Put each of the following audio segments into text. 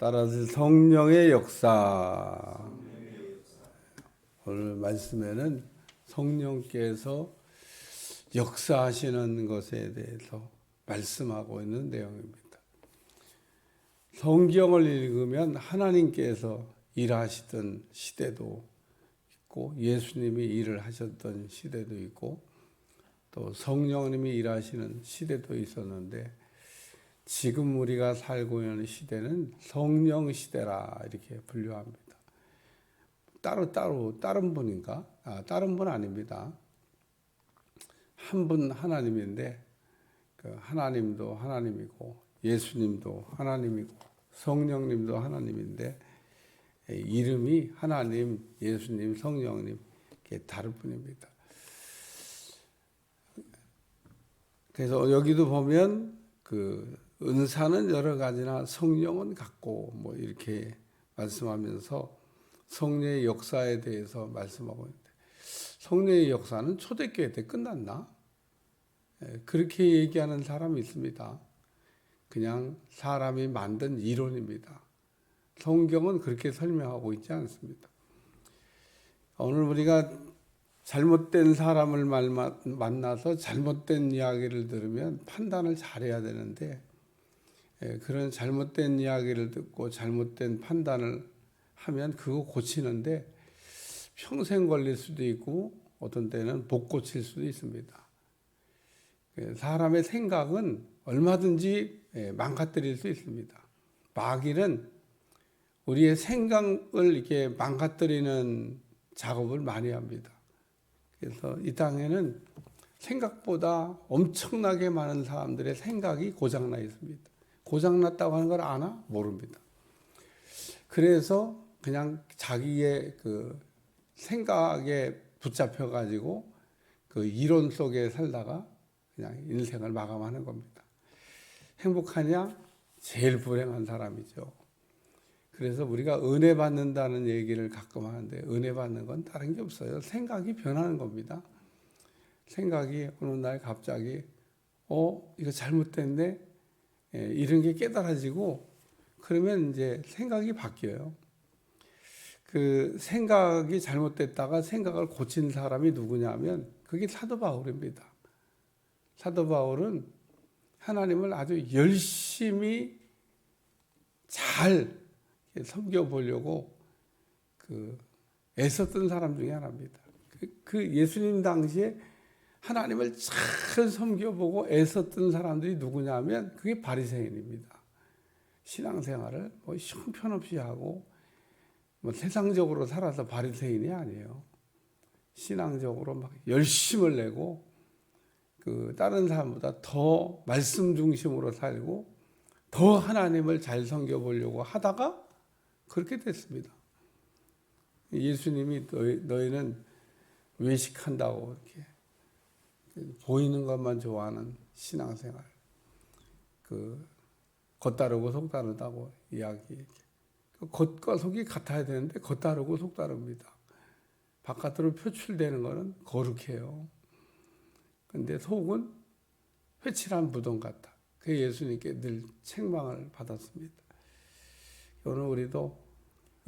따라서 성령의 역사. 오늘 말씀에는 성령께서 역사하시는 것에 대해서 말씀하고 있는 내용입니다. 성경을 읽으면 하나님께서 일하시던 시대도 있고 예수님이 일을 하셨던 시대도 있고 또 성령님이 일하시는 시대도 있었는데 지금 우리가 살고 있는 시대는 성령 시대라 이렇게 분류합니다. 따로 다른 분인가? 다른 분 아닙니다. 한 분 하나님인데 그 하나님도 하나님이고 예수님도 하나님이고 성령님도 하나님인데 이름이 하나님, 예수님, 성령님 이렇게 다를 뿐입니다. 그래서 여기도 보면 그 은사는 여러 가지나 성령은 같고 뭐 이렇게 말씀하면서 성령의 역사에 대해서 말씀하고 있는데 성령의 역사는 초대교회 때 끝났나? 그렇게 얘기하는 사람이 있습니다. 그냥 사람이 만든 이론입니다. 성경은 그렇게 설명하고 있지 않습니다. 오늘 우리가 잘못된 사람을 만나서 잘못된 이야기를 들으면 판단을 잘해야 되는데 그런 잘못된 이야기를 듣고 잘못된 판단을 하면 그거 고치는데 평생 걸릴 수도 있고 어떤 때는 못 고칠 수도 있습니다. 사람의 생각은 얼마든지 망가뜨릴 수 있습니다. 마귀는 우리의 생각을 이렇게 망가뜨리는 작업을 많이 합니다. 그래서 이 땅에는 생각보다 엄청나게 많은 사람들의 생각이 고장나 있습니다. 고장났다고 하는 걸 아나? 모릅니다. 그래서 그냥 자기의 그 생각에 붙잡혀 가지고 그 이론 속에 살다가 그냥 인생을 마감하는 겁니다. 행복하냐? 제일 불행한 사람이죠. 그래서 우리가 은혜 받는다는 얘기를 가끔 하는데 은혜 받는 건 다른 게 없어요. 생각이 변하는 겁니다. 생각이 어느 날 갑자기 이거 잘못됐네? 이런 게 깨달아지고 그러면 이제 생각이 바뀌어요. 그 생각이 잘못됐다가 생각을 고친 사람이 누구냐면 그게 사도 바울입니다. 사도 바울은 하나님을 아주 열심히 잘 섬겨보려고 애썼던 사람 중에 하나입니다. 그 예수님 당시에 하나님을 잘 섬겨보고 애썼던 사람들이 누구냐면 그게 바리새인입니다. 신앙생활을 뭐 형편없이 하고 뭐 세상적으로 살아서 바리새인이 아니에요. 신앙적으로 막 열심을 내고 그 다른 사람보다 더 말씀 중심으로 살고 더 하나님을 잘 섬겨보려고 하다가 그렇게 됐습니다. 예수님이 너희는 외식한다고 이렇게 보이는 것만 좋아하는 신앙생활, 겉다르고 속다르다고 이야기. 겉과 속이 같아야 되는데 겉다르고 속다릅니다. 바깥으로 표출되는 것은 거룩해요. 근데 속은 회칠한 무덤 같다. 그 예수님께 늘 책망을 받았습니다. 오늘 우리도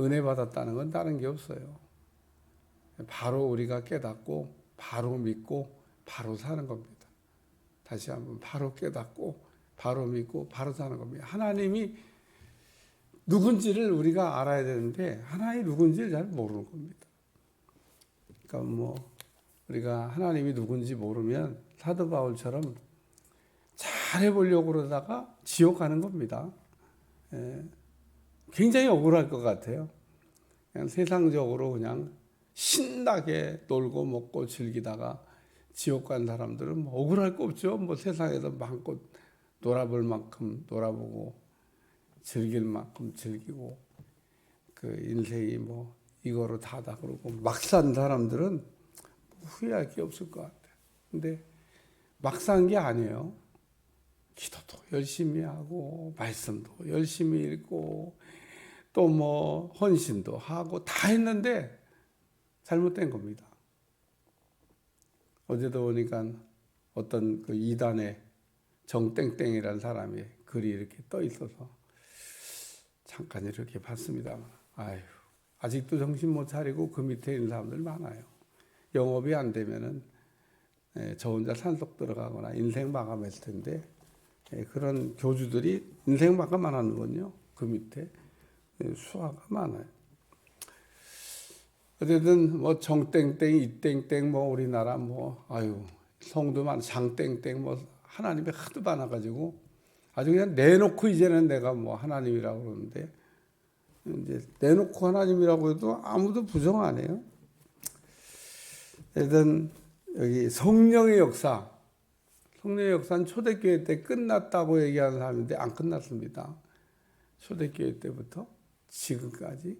은혜 받았다는 건 다른 게 없어요. 바로 우리가 깨닫고 바로 믿고 바로 사는 겁니다. 다시 한번 바로 깨닫고 바로 믿고 바로 사는 겁니다. 하나님이 누군지를 우리가 알아야 되는데 하나님이 누군지를 잘 모르는 겁니다. 그러니까 뭐 우리가 하나님이 누군지 모르면 사도 바울처럼 잘해보려고 그러다가 지옥 가는 겁니다. 굉장히 억울할 것 같아요. 그냥 세상적으로 그냥 신나게 놀고 먹고 즐기다가 지옥 간 사람들은 뭐 억울할 거 없죠. 뭐 세상에서 마음껏 놀아볼 만큼 놀아보고 즐길 만큼 즐기고 그 인생이 뭐 이거로 다다 그러고 막 산 사람들은 후회할 게 없을 것 같아요. 근데 막 산 게 아니에요. 기도도 열심히 하고 말씀도 열심히 읽고 또 뭐 헌신도 하고 다 했는데 잘못된 겁니다. 어제도 보니까 어떤 그 이단에 정땡땡이라는 사람이 글이 이렇게 떠 있어서 잠깐 이렇게 봤습니다. 아유, 아직도 정신 못 차리고 그 밑에 있는 사람들 많아요. 영업이 안 되면은 저 혼자 산속 들어가거나 인생 마감했을 텐데 그런 교주들이 인생 마감 안 하는군요. 그 밑에 수화가 많아요. 어쨌든 뭐 정땡땡 이땡땡 뭐 우리나라 뭐 아유 성도 많 장땡땡 뭐 하나님이 하도 많아가지고 아주 그냥 내놓고 이제는 내가 뭐 하나님이라고 그러는데 이제 내놓고 하나님이라고 해도 아무도 부정 안 해요. 어쨌든 여기 성령의 역사, 성령의 역사는 초대교회 때 끝났다고 얘기하는 사람인데 안 끝났습니다. 초대교회 때부터 지금까지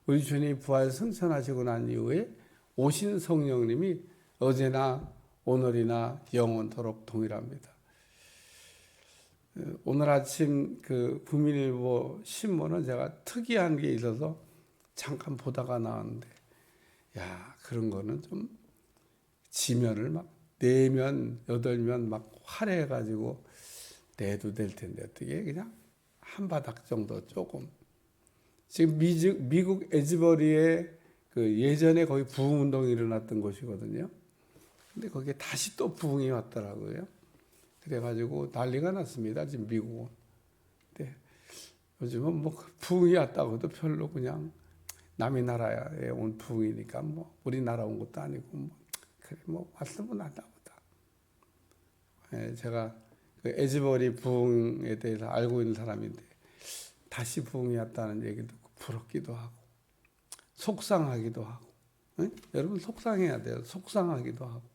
우리 주님이 부활 승천하시고 난 이후에 오신 성령님이 어제나 오늘이나 영원토록 동일합니다. 오늘 아침 그 국민일보 신문은 제가 특이한 게 있어서 잠깐 보다가 나왔는데, 야, 그런 거는 좀 지면을 막 4면, 8면 막 화려해가지고 내도 될 텐데, 어떻게 그냥 한 바닥 정도 조금. 지금 미국 에즈버리에 그 예전에 거기 부흥운동이 일어났던 곳이거든요. 근데 거기에 다시 또 부흥이 왔더라고요. 그래가지고 난리가 났습니다. 지금 미국은. 근데 요즘은 뭐 부흥이 왔다고 해도 별로 그냥 남의 나라에 온 부흥이니까 뭐 우리나라 온 것도 아니고 뭐 그래 뭐 왔으면 나다 보다. 제가 그 에즈버리 부흥에 대해서 알고 있는 사람인데 다시 부흥이 왔다는 얘기 듣고 부럽기도 하고 속상하기도 하고. 응? 여러분 속상해야 돼요. 속상하기도 하고.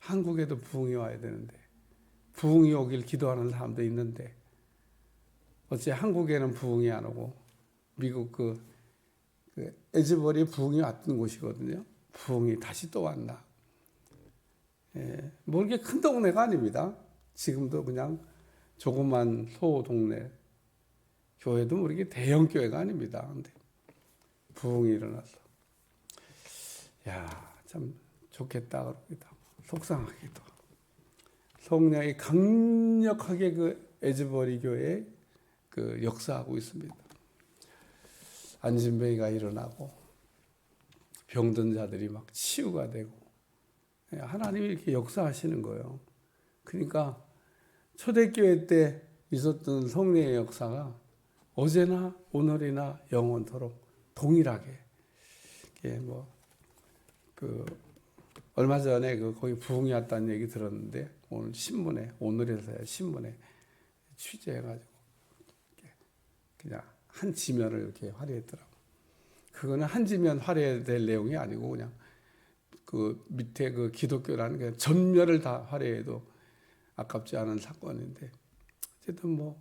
한국에도 부흥이 와야 되는데 부흥이 오길 기도하는 사람도 있는데 어째 한국에는 부흥이 안 오고 미국 그 에즈버리 부흥이 왔던 곳이거든요. 부흥이 다시 또 왔나. 뭐 이렇게 큰 동네가 아닙니다. 지금도 그냥 조그만 소 동네 교회도 뭐 이렇게 대형 교회가 아닙니다. 근데 부흥이 일어나서 야, 참 좋겠다 그러기도 하고 속상하기도 하고. 성령이 강력하게 그 에즈버리 교회에 그 역사하고 있습니다. 안진뱅이가 일어나고 병든 자들이 막 치유가 되고 하나님이 이렇게 역사하시는 거예요. 그러니까 초대교회 때 있었던 성령의 역사가 어제나 오늘이나 영원토록 동일하게 뭐 그 얼마 전에 그 거기 부흥이 왔다는 얘기 들었는데 오늘 신문에 오늘에서야 신문에 취재해가지고 그냥 한 지면을 이렇게 화려했더라고. 그거는 한 지면 화려될 내용이 아니고 그냥 그 밑에 그 기독교라는 게 전면을 다 화려해도 아깝지 않은 사건인데 어쨌든 뭐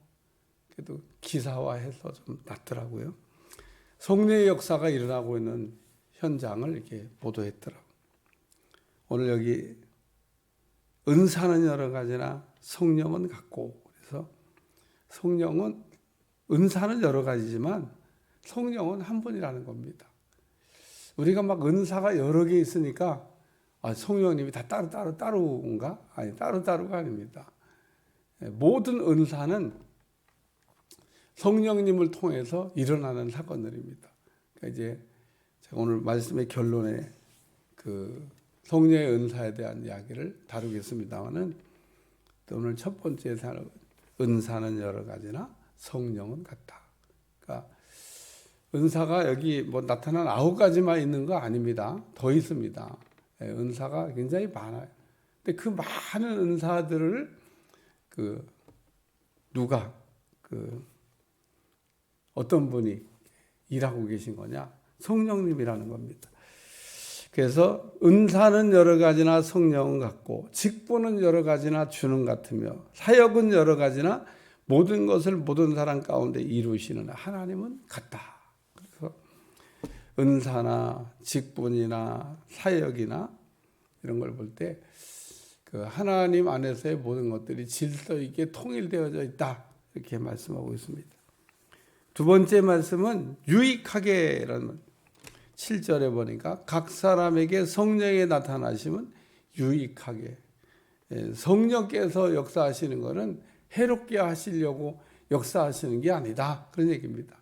그래도 기사화해서 좀 낫더라고요. 성령의 역사가 일어나고 있는 현장을 이렇게 보도했더라고. 오늘 여기 은사는 여러 가지나 성령은 같고 그래서 성령은 은사는 여러 가지지만 성령은 한 분이라는 겁니다. 우리가 막 은사가 여러 개 있으니까 성령님이 다 따로인가? 아니 따로가 아닙니다. 모든 은사는 성령님을 통해서 일어나는 사건들입니다. 그러니까 이제 제가 오늘 말씀의 결론에 그 성령의 은사에 대한 이야기를 다루겠습니다만은 오늘 첫 번째 은사는 여러 가지나 성령은 같다. 그러니까 은사가 여기 뭐 나타난 9가지만 있는 거 아닙니다. 더 있습니다. 은사가 굉장히 많아요. 근데 그 많은 은사들을 그 누가 그 어떤 분이 일하고 계신 거냐? 성령님이라는 겁니다. 그래서 은사는 여러 가지나 성령은 같고 직분은 여러 가지나 주는 같으며 사역은 여러 가지나 모든 것을 모든 사람 가운데 이루시는 하나님은 같다. 그래서 은사나 직분이나 사역이나 이런 걸 볼 때 그 하나님 안에서의 모든 것들이 질서 있게 통일되어져 있다. 이렇게 말씀하고 있습니다. 두 번째 말씀은 유익하게라는 7절에 보니까 각 사람에게 성령의 나타나심은 유익하게. 성령께서 역사하시는 것은 해롭게 하시려고 역사하시는 게 아니다. 그런 얘기입니다.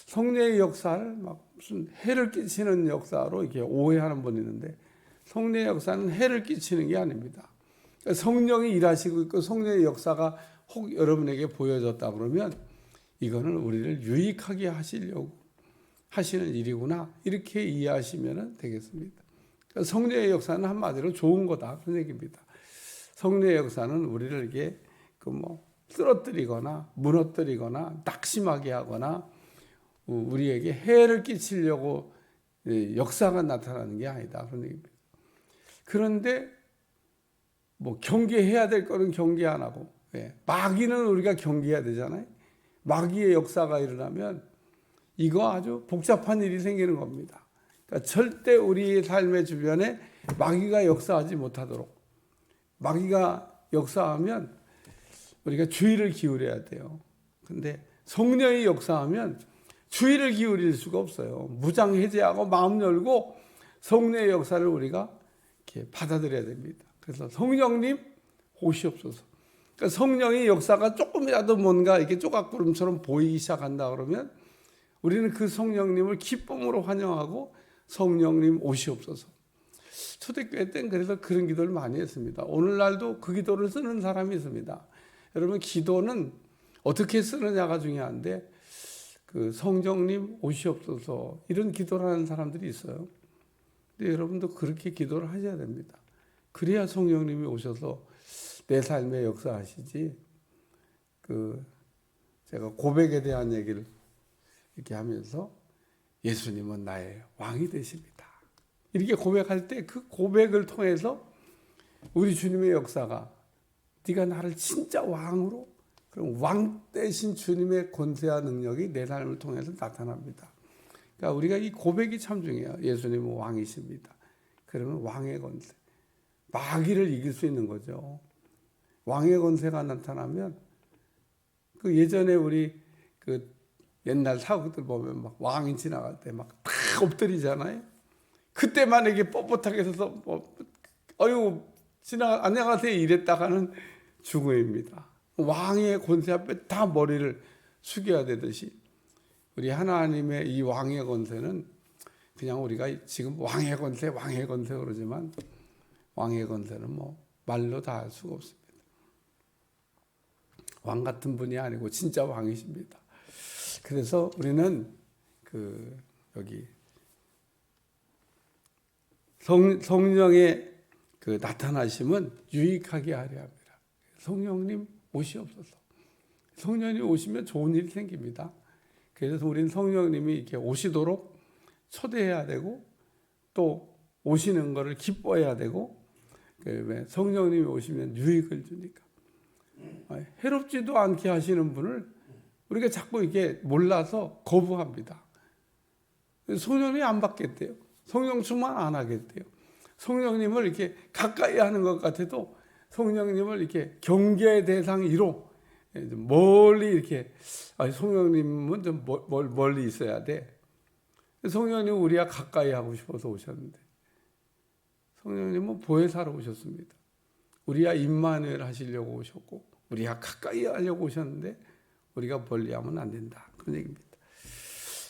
성령의 역사를 막 무슨 해를 끼치는 역사로 이렇게 오해하는 분이 있는데, 성령의 역사는 해를 끼치는 게 아닙니다. 그러니까 성령이 일하시고 있고 성령의 역사가 혹 여러분에게 보여졌다 그러면 이거는 우리를 유익하게 하시려고 하시는 일이구나, 이렇게 이해하시면 되겠습니다. 그러니까 성령의 역사는 한마디로 좋은 거다, 그런 얘기입니다. 성령의 역사는 우리를 이렇게 쓰러뜨리거나 무너뜨리거나 낙심하게 하거나 우리에게 해를 끼치려고 역사가 나타나는 게 아니다, 그런 얘기입니다. 그런데 경계해야 될 거는 경계 안 하고, 마귀는 우리가 경계해야 되잖아요. 마귀의 역사가 일어나면 이거 아주 복잡한 일이 생기는 겁니다. 그러니까 절대 우리의 삶의 주변에 마귀가 역사하지 못하도록, 마귀가 역사하면 우리가 주의를 기울여야 돼요. 근데 성령이 역사하면 주의를 기울일 수가 없어요. 무장 해제하고 마음 열고 성령의 역사를 우리가 이렇게 받아들여야 됩니다. 그래서 성령님 오시옵소서. 그러니까 성령의 역사가 조금이라도 뭔가 이렇게 조각구름처럼 보이기 시작한다 그러면 우리는 그 성령님을 기쁨으로 환영하고 성령님 오시옵소서. 초대교회 때는 그래서 그런 기도를 많이 했습니다. 오늘날도 그 기도를 쓰는 사람이 있습니다. 여러분, 기도는 어떻게 쓰느냐가 중요한데 그 성령님 오시옵소서 이런 기도를 하는 사람들이 있어요. 근데 여러분도 그렇게 기도를 하셔야 됩니다. 그래야 성령님이 오셔서 내 삶에 역사하시지. 제가 고백에 대한 얘기를 이렇게 하면서 예수님은 나의 왕이 되십니다, 이렇게 고백할 때 그 고백을 통해서 우리 주님의 역사가, 네가 나를 진짜 왕으로, 그럼 왕 대신 주님의 권세와 능력이 내 삶을 통해서 나타납니다. 그러니까 우리가 이 고백이 참 중요해요. 예수님은 왕이십니다. 그러면 왕의 권세, 마귀를 이길 수 있는 거죠. 왕의 권세가 나타나면 그 예전에 우리 그 옛날 사극들 보면 막 왕이 지나갈 때 막 다 엎드리잖아요. 그때만 이게 뻣뻣하게 서서 안녕하세요 이랬다가는 죽음입니다. 왕의 권세 앞에 다 머리를 숙여야 되듯이 우리 하나님의 이 왕의 권세는 그냥 우리가 지금 왕의 권세 그러지만 왕의 권세는 말로 다 할 수가 없습니다. 왕 같은 분이 아니고 진짜 왕이십니다. 그래서 우리는 여기 성령의 그 나타나심은 유익하게 하려 합니다. 성령님 오시옵소서. 성령님 오시면 좋은 일이 생깁니다. 그래서 우리는 성령님이 이렇게 오시도록 초대해야 되고 또 오시는 것을 기뻐해야 되고, 성령님이 오시면 유익을 주니까. 해롭지도 않게 하시는 분을 우리가 자꾸 이렇게 몰라서 거부합니다. 성령이 안 받겠대요. 성령 충만 안 하겠대요. 성령님을 이렇게 가까이 하는 것 같아도 성령님을 이렇게 경계의 대상 1호 멀리 이렇게, 성령님은 좀 멀리 있어야 돼. 성령님은 우리가 가까이 하고 싶어서 오셨는데, 성령님은 보혜사로 오셨습니다. 우리가 임마누엘 하시려고 오셨고 우리가 가까이 하려고 오셨는데 우리가 멀리하면 안 된다, 그런 얘기입니다.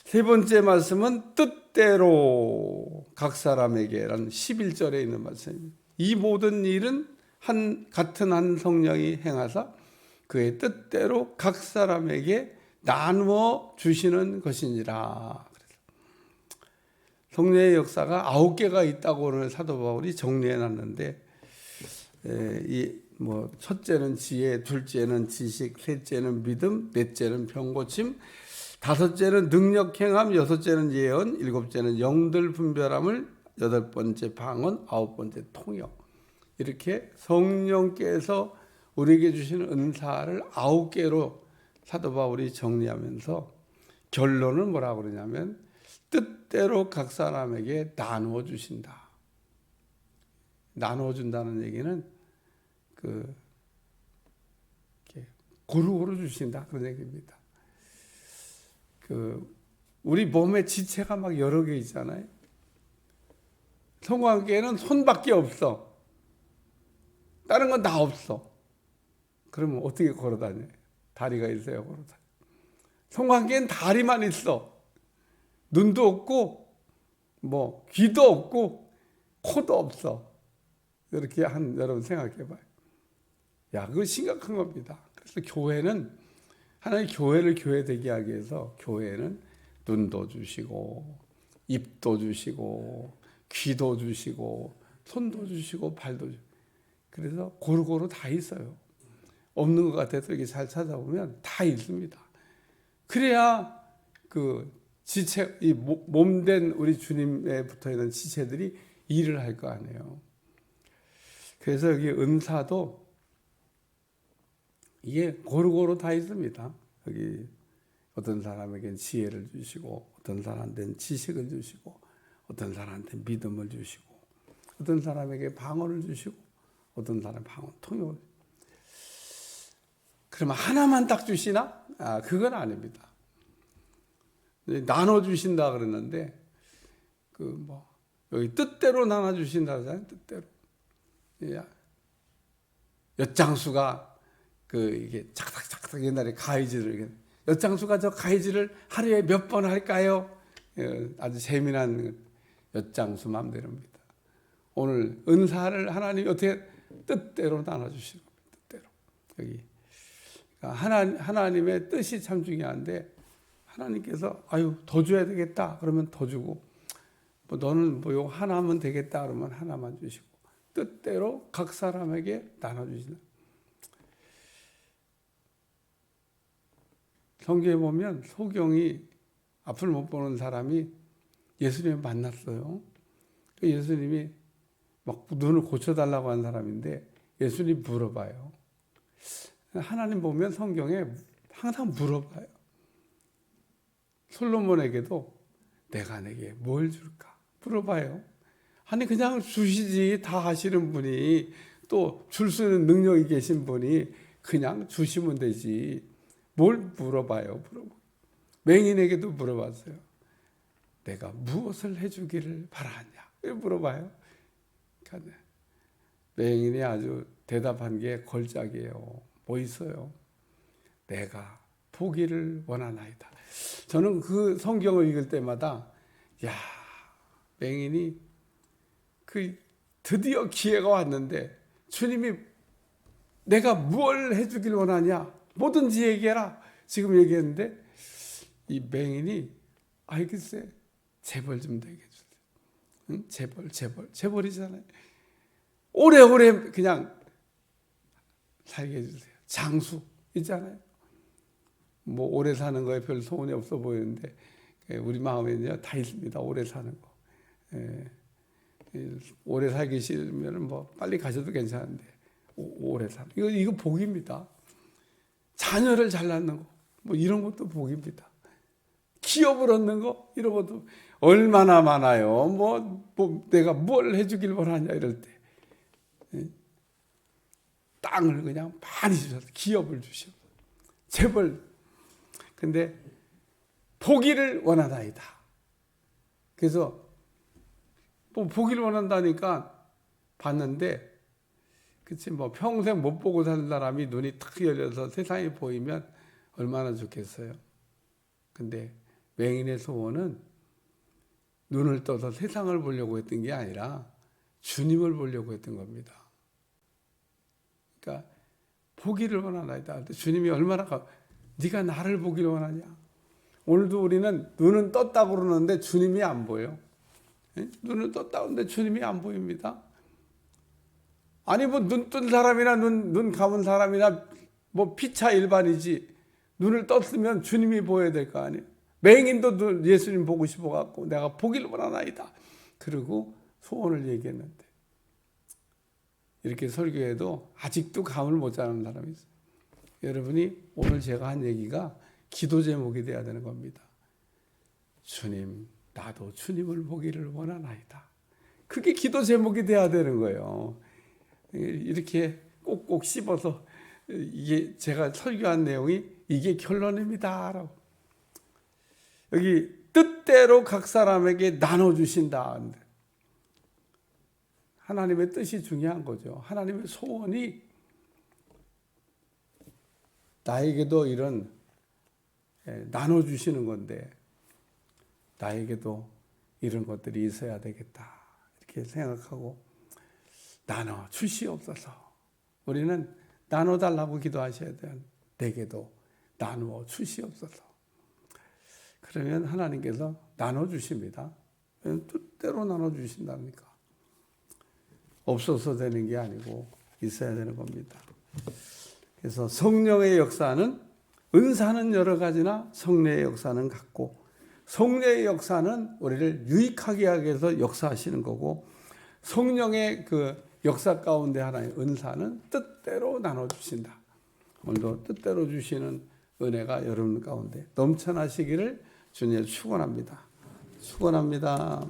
세 번째 말씀은 뜻대로 각 사람에게라는 11절에 있는 말씀입니다. 이 모든 일은 같은 한 성령이 행하사 그의 뜻대로 각 사람에게 나누어 주시는 것이니라. 성령의 역사가 9개가 있다고 오늘 사도 바울이 정리해 놨는데, 첫째는 지혜, 둘째는 지식, 셋째는 믿음, 넷째는 병고침, 다섯째는 능력 행함, 여섯째는 예언, 일곱째는 영들 분별함을, 여덟 번째 방언, 아홉 번째 통역. 이렇게 성령께서 우리에게 주시는 은사를 9개로 사도 바울이 정리하면서 결론은 뭐라고 그러냐면 뜻대로 각 사람에게 나누어 주신다. 나누어 준다는 얘기는 고루고루 주신다, 그런 얘기입니다. 우리 몸에 지체가 막 여러 개 있잖아요. 성관계에는 손밖에 없어. 다른 건 다 없어. 그러면 어떻게 걸어 다녀요? 다리가 있어요. 고로. 성관계엔 다리만 있어. 눈도 없고 뭐 귀도 없고 코도 없어. 이렇게 여러분 생각해봐요. 야, 그거 심각한 겁니다. 그래서 교회는 하나님 교회를 교회되게 하기 위해서 교회는 눈도 주시고 입도 주시고 귀도 주시고 손도 주시고 발도 주시고 그래서 고루고루 다 있어요. 없는 것 같아서 이렇게 잘 찾아보면 다 있습니다. 그래야 그 지체, 이 몸된 우리 주님에 붙어 있는 지체들이 일을 할 거 아니에요. 그래서 여기 은사도 이게 고루고루 다 있습니다. 여기 어떤 사람에게는 지혜를 주시고, 어떤 사람한테는 지식을 주시고, 어떤 사람한테 믿음을 주시고, 어떤 사람에게 방언을 주시고, 어떤 사람 방언 통역을. 그러면 하나만 딱 주시나? 그건 아닙니다. 나눠 주신다 그랬는데 여기 뜻대로 나눠 주신다 그러잖아요. 뜻대로. 엿장수가 이게 착착착착 옛날에 가위질을 엿장수가 저 가위질을 하루에 몇 번 할까요? 아주 재미난 엿장수 맘대로입니다. 오늘 은사를 하나님이 어떻게 뜻대로 나눠 주시는 겁니다. 뜻대로. 여기 하나님의 뜻이 참 중요한데 하나님께서 더 줘야 되겠다 그러면 더 주고 너는 요 하나면 되겠다 그러면 하나만 주시고 뜻대로 각 사람에게 나눠주시는. 성경에 보면 소경이 앞을 못 보는 사람이 예수님을 만났어요. 예수님이 막 눈을 고쳐달라고 한 사람인데 예수님 물어봐요. 하나님 보면 성경에 항상 물어봐요. 솔로몬에게도 내가 내게 뭘 줄까 물어봐요. 아니 그냥 주시지 다 하시는 분이 또 줄 수 있는 능력이 계신 분이 그냥 주시면 되지 뭘 물어봐요. 맹인에게도 물어봤어요. 내가 무엇을 해주기를 바라냐 물어봐요. 그러니까 맹인이 아주 대답한 게 걸작이에요. 뭐 있어요? 내가 보기를 원하나이다. 저는 그 성경을 읽을 때마다 맹인이 드디어 기회가 왔는데 주님이 내가 뭘 해주길 원하냐 뭐든지 얘기해라 지금 얘기했는데 이 맹인이 글쎄 재벌 좀 되게 해주세요. 응? 재벌이잖아요. 오래오래 그냥 살게 해주세요. 장수 있잖아요. 뭐 오래 사는 거에 별 소원이 없어 보이는데 우리 마음에는요 다 있습니다. 오래 사는 거. 오래 살기 싫으면 뭐 빨리 가셔도 괜찮은데 오래 사는 이거 복입니다. 자녀를 잘 낳는 거 뭐 이런 것도 복입니다. 기업을 얻는 거 이런 것도 얼마나 많아요. 뭐 내가 뭘 해주길 원하냐 이럴 때 땅을 그냥 많이 주셔서 기업을 주셔서 재벌. 근데 보기를 원하나이다. 그래서 보기를 원한다니까 봤는데 그치 평생 못 보고 사는 사람이 눈이 탁 열려서 세상이 보이면 얼마나 좋겠어요. 근데 맹인의 소원은 눈을 떠서 세상을 보려고 했던 게 아니라 주님을 보려고 했던 겁니다. 그러니까 보기를 원하나이다. 주님이 얼마나 네가 나를 보기를 원하냐. 오늘도 우리는 눈은 떴다고 그러는데 주님이 안 보여. 눈을 떴다고 하는데 주님이 안 보입니다. 아니 눈 뜬 사람이나 눈 감은 사람이나 피차 일반이지 눈을 떴으면 주님이 보여야 될 거 아니에요. 맹인도 예수님 보고 싶어갖고 내가 보기를 원하나이다. 그리고 소원을 얘기했는데 이렇게 설교해도 아직도 감을 못 잡는 사람이 있어요. 여러분이 오늘 제가 한 얘기가 기도 제목이 돼야 되는 겁니다. 주님, 나도 주님을 보기를 원하나이다. 그게 기도 제목이 돼야 되는 거예요. 이렇게 꼭꼭 씹어서 이게 제가 설교한 내용이 이게 결론입니다. 여기 뜻대로 각 사람에게 나눠주신다. 하나님의 뜻이 중요한 거죠. 하나님의 소원이 나에게도 이런 나눠주시는 건데 나에게도 이런 것들이 있어야 되겠다 이렇게 생각하고 나눠 주시옵소서. 우리는 나눠달라고 기도하셔야 돼요. 내게도 나누어 주시옵소서. 그러면 하나님께서 나눠주십니다. 뜻대로 나눠주신다니까. 없어서 되는 게 아니고 있어야 되는 겁니다. 그래서 성령의 역사는 은사는 여러 가지나 성령의 역사는 같고 성령의 역사는 우리를 유익하게 하기 위해서 역사하시는 거고 성령의 그 역사 가운데 하나의 은사는 뜻대로 나눠주신다. 오늘도 뜻대로 주시는 은혜가 여러분 가운데 넘쳐나시기를 주님 축원합니다. 축원합니다.